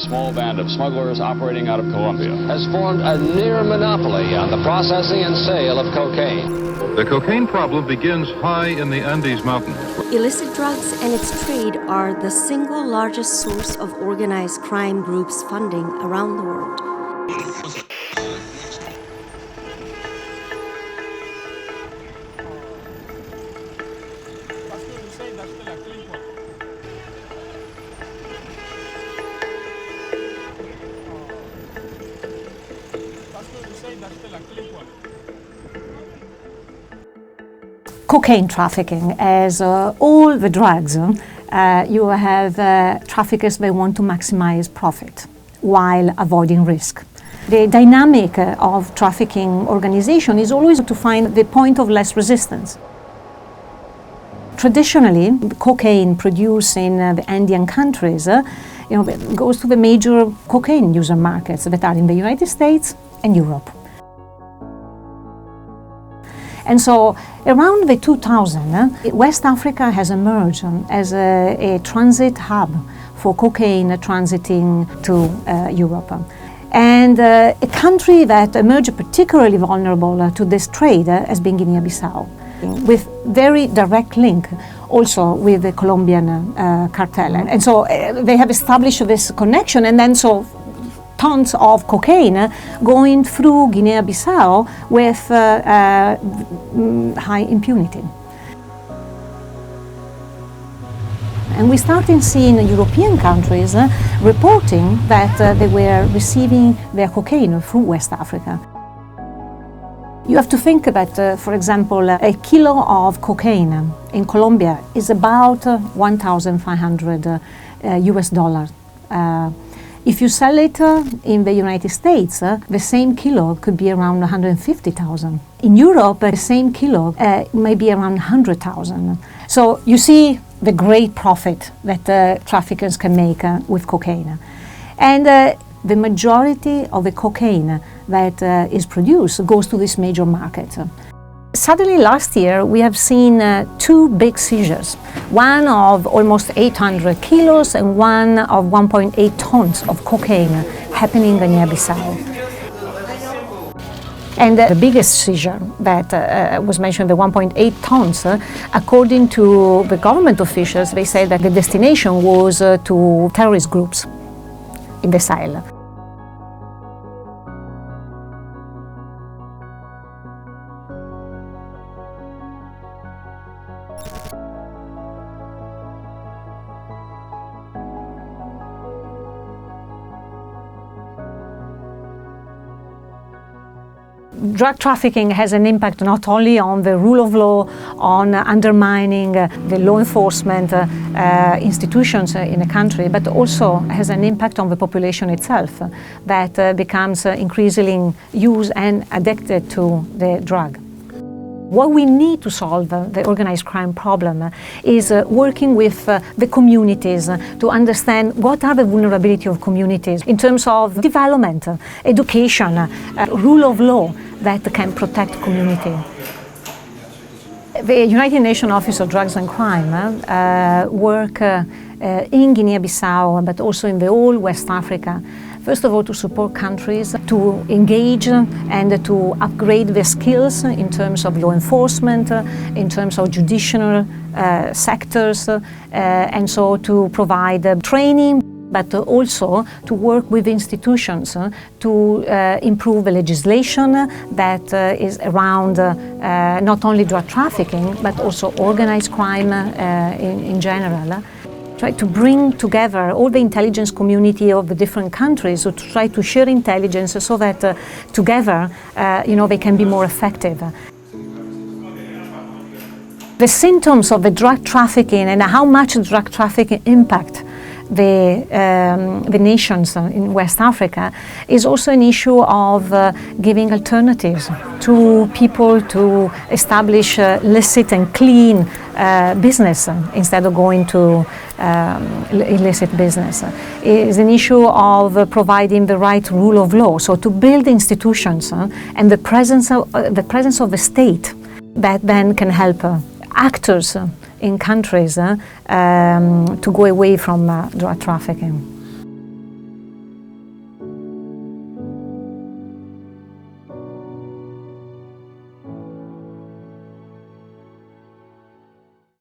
small band of smugglers operating out of Colombia has formed a near monopoly on the processing and sale of cocaine. The cocaine problem begins high in the Andes Mountains. Illicit drugs and its trade are the single largest source of organized crime groups' funding around the world. Cocaine trafficking, as all the drugs, you have traffickers that want to maximize profit while avoiding risk. The dynamic of trafficking organization is always to find the point of less resistance. Traditionally, cocaine produced in the Andean countries goes to the major cocaine user markets that are in the United States and Europe. And so around the 2000, West Africa has emerged as a transit hub for cocaine transiting to Europe. And a country that emerged particularly vulnerable to this trade has been Guinea-Bissau, with very direct link also with the Colombian cartel. And so they have established this connection, and then so tons of cocaine going through Guinea-Bissau with high impunity. And we started seeing European countries reporting that they were receiving their cocaine through West Africa. You have to think that, for example, a kilo of cocaine in Colombia is about 1,500 US dollars. If you sell it in the United States, the same kilo could be around 150,000. In Europe, the same kilo may be around 100,000. So you see the great profit that traffickers can make with cocaine. And the majority of the cocaine that is produced goes to this major market. Suddenly last year we have seen two big seizures, one of almost 800 kilos and one of 1.8 tons of cocaine happening in Guinea-Bissau. And the biggest seizure that was mentioned, the 1.8 tons, according to the government officials, they said that the destination was to terrorist groups in the Sahel. Drug trafficking has an impact not only on the rule of law, on undermining the law enforcement institutions in a country, but also has an impact on the population itself that becomes increasingly used and addicted to the drug. What we need to solve the organized crime problem is working with the communities to understand what are the vulnerabilities of communities in terms of development, education, rule of law that can protect community. The United Nations Office of Drugs and Crime work in Guinea-Bissau, but also in the whole West Africa. First of all, to support countries to engage and to upgrade their skills in terms of law enforcement, in terms of judicial sectors, and so to provide training, but also to work with institutions to improve the legislation that is around not only drug trafficking, but also organized crime in general. Try to bring together all the intelligence community of the different countries, so to try to share intelligence so that together, they can be more effective. The symptoms of the drug trafficking and how much drug trafficking impact the nations in West Africa is also an issue of giving alternatives to people to establish licit and clean business instead of going to illicit business. It is an issue of providing the right rule of law, so to build institutions and the presence of the state that then can help actors in countries to go away from drug trafficking.